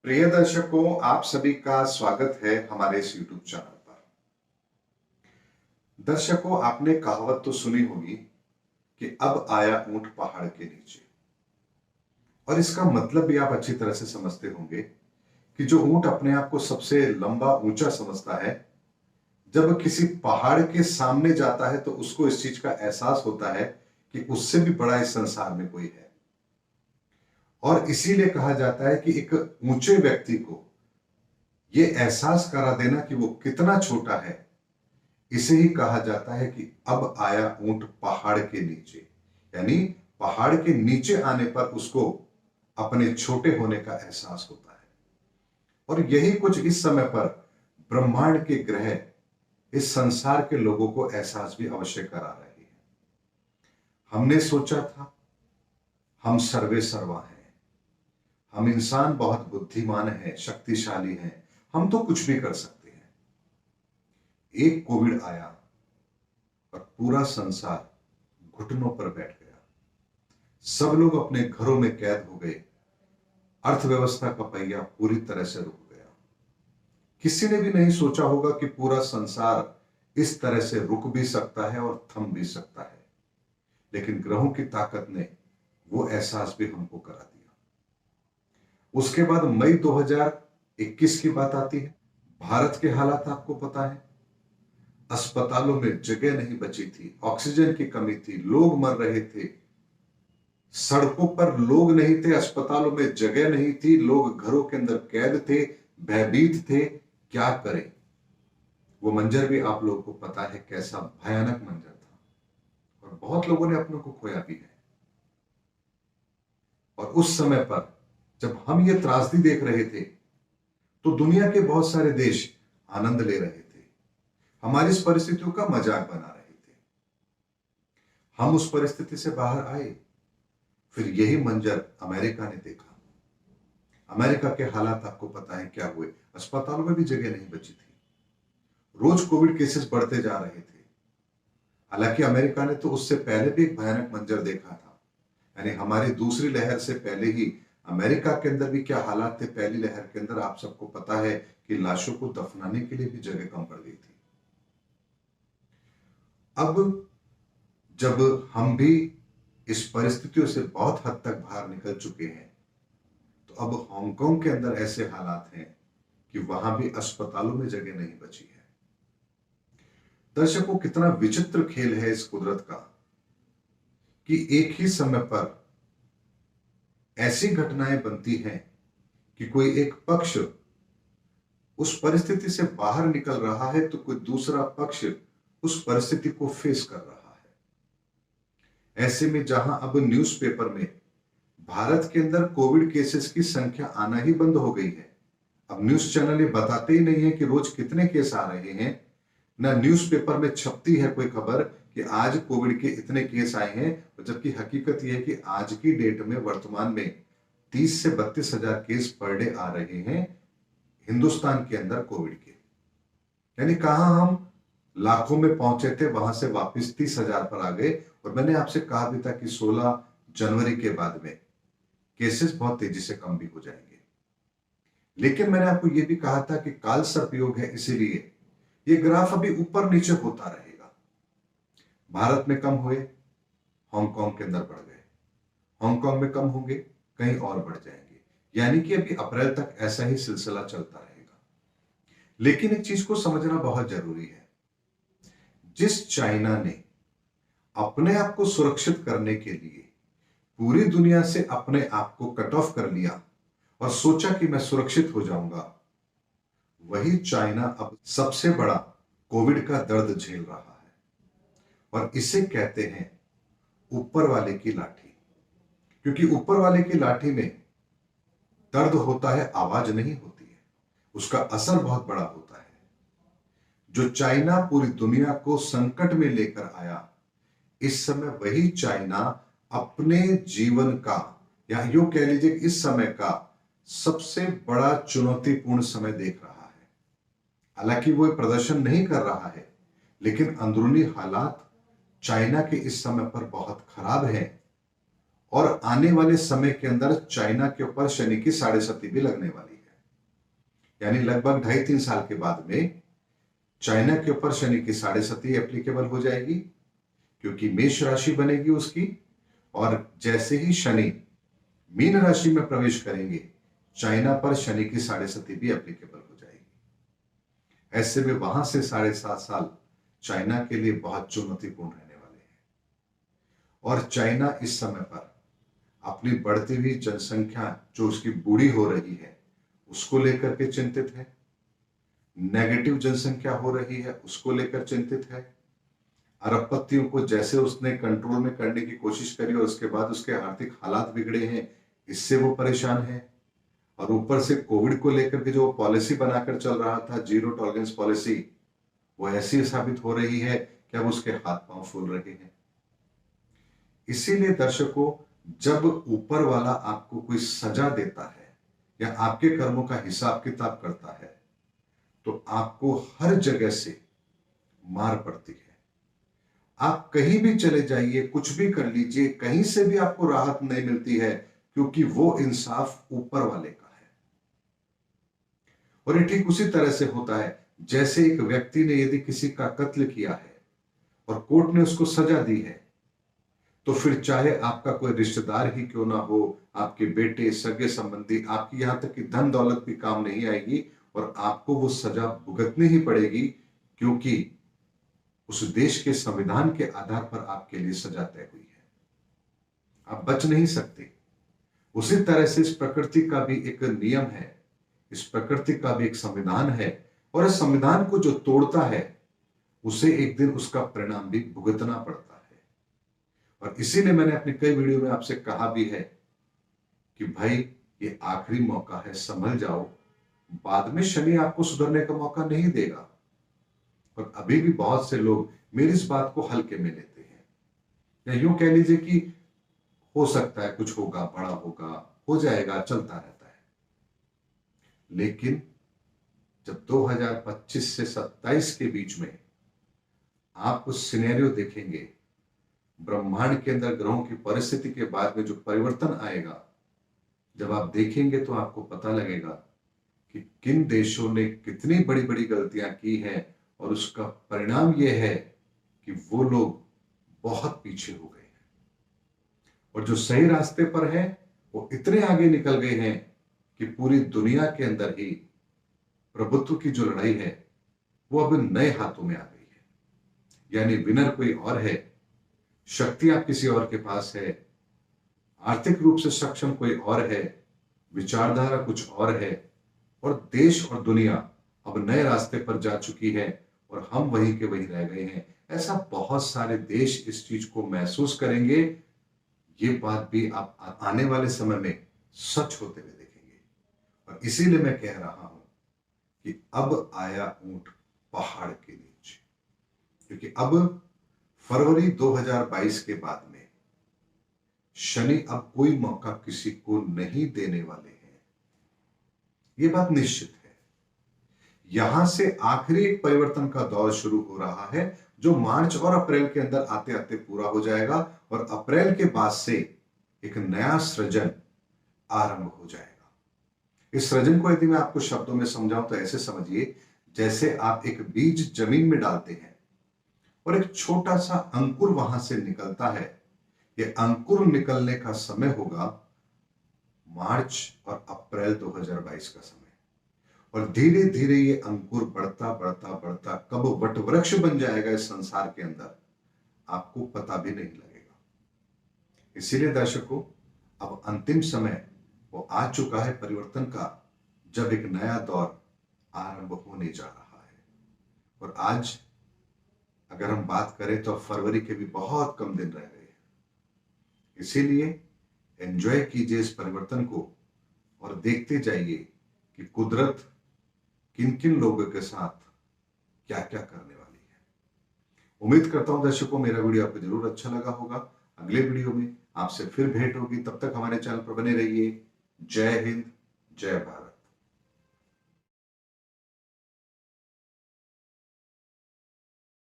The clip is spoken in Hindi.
प्रिय दर्शकों, आप सभी का स्वागत है हमारे इस YouTube चैनल पर। दर्शकों, आपने कहावत तो सुनी होगी कि अब आया ऊंट पहाड़ के नीचे। और इसका मतलब भी आप अच्छी तरह से समझते होंगे कि जो ऊंट अपने आप को सबसे लंबा ऊंचा समझता है, जब किसी पहाड़ के सामने जाता है तो उसको इस चीज का एहसास होता है कि उससे भी बड़ा इस संसार में कोई है। और इसीलिए कहा जाता है कि एक ऊंचे व्यक्ति को यह एहसास करा देना कि वो कितना छोटा है, इसे ही कहा जाता है कि अब आया ऊंट पहाड़ के नीचे। यानी पहाड़ के नीचे आने पर उसको अपने छोटे होने का एहसास होता है। और यही कुछ इस समय पर ब्रह्मांड के ग्रह इस संसार के लोगों को एहसास भी अवश्य करा रहे हैं। हमने सोचा था हम सर्वे सर्वा हैं, हम इंसान बहुत बुद्धिमान हैं, शक्तिशाली हैं, हम तो कुछ भी कर सकते हैं। एक कोविड आया और पूरा संसार घुटनों पर बैठ गया। सब लोग अपने घरों में कैद हो गए। अर्थव्यवस्था का पहिया पूरी तरह से रुक गया। किसी ने भी नहीं सोचा होगा कि पूरा संसार इस तरह से रुक भी सकता है और थम भी सकता है। लेकिन ग्रहों की ताकत ने वो एहसास भी हमको करा दिया। उसके बाद मई 2021 की बात आती है। भारत के हालात आपको पता है। अस्पतालों में जगह नहीं बची थी, ऑक्सीजन की कमी थी, लोग मर रहे थे, सड़कों पर लोग नहीं थे, अस्पतालों में जगह नहीं थी, लोग घरों के अंदर कैद थे, भयभीत थे। क्या करें? वो मंजर भी आप लोगों को पता है, कैसा भयानक मंजर था। और बहुत लोगों ने अपनों को खोया भी है। और उस समय पर जब हम ये त्रासदी देख रहे थे तो दुनिया के बहुत सारे देश आनंद ले रहे थे, हमारी इस परिस्थितियों का मजाक बना रहे थे। हम उस परिस्थिति से बाहर आए, फिर यही मंजर अमेरिका ने देखा। अमेरिका के हालात आपको पता है क्या हुए। अस्पतालों में भी जगह नहीं बची थी, रोज कोविड केसेस बढ़ते जा रहे थे। हालांकि अमेरिका ने तो उससे पहले भी एक भयानक मंजर देखा था। यानी हमारी दूसरी लहर से पहले ही अमेरिका के अंदर भी क्या हालात थे। पहली लहर के अंदर आप सबको पता है कि लाशों को दफनाने के लिए भी जगह कम पड़ गई थी। अब जब हम भी इस परिस्थितियों से बहुत हद तक बाहर निकल चुके हैं, तो अब हांगकांग के अंदर ऐसे हालात हैं कि वहां भी अस्पतालों में जगह नहीं बची है। दर्शकों, कितना विचित्र खेल है इस कुदरत का कि एक ही समय पर ऐसी घटनाएं बनती हैं कि कोई एक पक्ष उस परिस्थिति से बाहर निकल रहा है तो कोई दूसरा पक्ष उस परिस्थिति को फेस कर रहा है। ऐसे में जहां अब न्यूज़पेपर में भारत के अंदर कोविड केसेस की संख्या आना ही बंद हो गई है। अब न्यूज चैनल ये बताते ही नहीं है कि रोज कितने केस आ रहे हैं, ना न्यूज़पेपर में छपती है कोई खबर कि आज कोविड के इतने केस आए हैं। जबकि हकीकत यह है कि आज की डेट में वर्तमान में 30 से 32 हजार केस पर डे आ रहे हैं हिंदुस्तान के अंदर कोविड के। यानी कहां हम लाखों में पहुंचे थे, वहां से वापस 30 हजार पर आ गए। और मैंने आपसे कहा भी था कि 16 जनवरी के बाद में केसेस बहुत तेजी से कम भी हो जाएंगे। लेकिन मैंने आपको यह भी कहा था कि काल सर्पयोग है, इसीलिए ये ग्राफ अभी ऊपर नीचे होता रहेगा। भारत में कम हुए, हांगकांग के अंदर बढ़ गए, हांगकांग में कम होंगे, कहीं और बढ़ जाएंगे। यानी कि अभी अप्रैल तक ऐसा ही सिलसिला चलता रहेगा। लेकिन एक चीज को समझना बहुत जरूरी है। जिस चाइना ने अपने आप को सुरक्षित करने के लिए पूरी दुनिया से अपने आप को कट ऑफ कर लिया और सोचा कि मैं सुरक्षित हो जाऊंगा, वही चाइना अब सबसे बड़ा कोविड का दर्द झेल रहा है। और इसे कहते हैं ऊपर वाले की लाठी। क्योंकि ऊपर वाले की लाठी में दर्द होता है, आवाज नहीं होती है, उसका असर बहुत बड़ा होता है। जो चाइना पूरी दुनिया को संकट में लेकर आया, इस समय वही चाइना अपने जीवन का, या यूं कह लीजिए इस समय का सबसे बड़ा चुनौतीपूर्ण समय देख रहा है। हालांकि वो प्रदर्शन नहीं कर रहा है, लेकिन अंदरूनी हालात चाइना के इस समय पर बहुत खराब है। और आने वाले समय के अंदर चाइना के ऊपर शनि की 7.5 भी लगने वाली है। यानी लगभग 2.5-3 साल के बाद में चाइना के ऊपर शनि की 7.5 एप्लीकेबल हो जाएगी, क्योंकि मेष राशि बनेगी उसकी, और जैसे ही शनि मीन राशि में प्रवेश करेंगे चाइना पर शनि की 7.5 भी एप्लीकेबल हो जाएगी। ऐसे में वहां से 7.5 साल चाइना के लिए बहुत चुनौतीपूर्ण रहने वाले हैं। और चाइना इस समय पर अपनी बढ़ती हुई जनसंख्या जो उसकी बूढ़ी हो रही है उसको लेकर के चिंतित है, नेगेटिव जनसंख्या हो रही है उसको लेकर चिंतित है, अरबपतियों को जैसे उसने कंट्रोल में करने की कोशिश करी और उसके बाद उसके आर्थिक हालात बिगड़े हैं, इससे वो परेशान है। और ऊपर से कोविड को लेकर के जो पॉलिसी बनाकर चल रहा था, जीरो टॉलरेंस पॉलिसी, वो ऐसी साबित हो रही है कि अब उसके हाथ पांव फूल रहे हैं। इसीलिए दर्शकों, जब ऊपर वाला आपको कोई सजा देता है या आपके कर्मों का हिसाब किताब करता है तो आपको हर जगह से मार पड़ती है। आप कहीं भी चले जाइए, कुछ भी कर लीजिए, कहीं से भी आपको राहत नहीं मिलती है, क्योंकि वो इंसाफ ऊपर वाले का है। और ये ठीक उसी तरह से होता है जैसे एक व्यक्ति ने यदि किसी का कत्ल किया है और कोर्ट ने उसको सजा दी है, तो फिर चाहे आपका कोई रिश्तेदार ही क्यों ना हो, आपके बेटे, सगे संबंधी, आपकी यहां तक कि धन दौलत भी काम नहीं आएगी और आपको वो सजा भुगतनी ही पड़ेगी, क्योंकि उस देश के संविधान के आधार पर आपके लिए सजा तय हुई है। आप बच नहीं सकते। उसी तरह से इस प्रकृति का भी एक नियम है, इस प्रकृति का भी एक संविधान है, और इस संविधान को जो तोड़ता है उसे एक दिन उसका परिणाम भी भुगतना पड़ता है। और इसीलिए मैंने अपने कई वीडियो में आपसे कहा भी है कि भाई ये आखिरी मौका है, संभल जाओ, बाद में शनि आपको सुधरने का मौका नहीं देगा। और अभी भी बहुत से लोग मेरी इस बात को हल्के में लेते हैं, या यूं कह लीजिए कि हो सकता है कुछ होगा, बड़ा होगा, हो जाएगा, चलता रहता है। लेकिन जब 2025 से 27 के बीच में आप उस सिनेरियो देखेंगे, ब्रह्मांड के अंदर ग्रहों की परिस्थिति के बाद में जो परिवर्तन आएगा, जब आप देखेंगे तो आपको पता लगेगा कि किन देशों ने कितनी बड़ी बड़ी गलतियां की हैं, और उसका परिणाम यह है कि वो लोग बहुत पीछे हो गए हैं, और जो सही रास्ते पर हैं वो इतने आगे निकल गए हैं कि पूरी दुनिया के अंदर ही प्रभुत्व की जो लड़ाई है वो अब नए हाथों में आ गई है। यानी विनर कोई और है, शक्तियां किसी और के पास है, आर्थिक रूप से सक्षम कोई और है, विचारधारा कुछ और है, और देश और दुनिया अब नए रास्ते पर जा चुकी है और हम वहीं के वहीं रह गए हैं। ऐसा बहुत सारे देश इस चीज को महसूस करेंगे। ये बात भी आप आने वाले समय में सच होते हुए देखेंगे। और इसीलिए मैं कह रहा हूं कि अब आया ऊंट पहाड़ के नीचे, क्योंकि अब फरवरी 2022 के बाद में शनि अब कोई मौका किसी को नहीं देने वाले हैं, ये बात निश्चित है। यहां से आखिरी एक परिवर्तन का दौर शुरू हो रहा है, जो मार्च और अप्रैल के अंदर आते आते पूरा हो जाएगा, और अप्रैल के बाद से एक नया सृजन आरंभ हो जाएगा। इस सृजन को यदि मैं आपको शब्दों में समझाऊं तो ऐसे समझिए, जैसे आप एक बीज जमीन में डालते हैं और एक छोटा सा अंकुर वहां से निकलता है। यह अंकुर निकलने का समय होगा मार्च और अप्रैल 2022 का समय, और धीरे धीरे ये अंकुर बढ़ता बढ़ता बढ़ता कब वट वृक्ष बन जाएगा इस संसार के अंदर, आपको पता भी नहीं लगेगा। इसीलिए दर्शकों, अब अंतिम समय वो आ चुका है परिवर्तन का, जब एक नया दौर आरंभ होने जा रहा है। और आज अगर हम बात करें तो फरवरी के भी बहुत कम दिन रह गए हैं। इसीलिए एंजॉय कीजिए इस परिवर्तन को और देखते जाइए कि कुदरत किन किन लोगों के साथ क्या क्या करने वाली है। उम्मीद करता हूं दर्शकों मेरा वीडियो आपको जरूर अच्छा लगा होगा। अगले वीडियो में आपसे फिर भेंट होगी, तब तक हमारे चैनल पर बने रहिए। जय हिंद, जय भारत।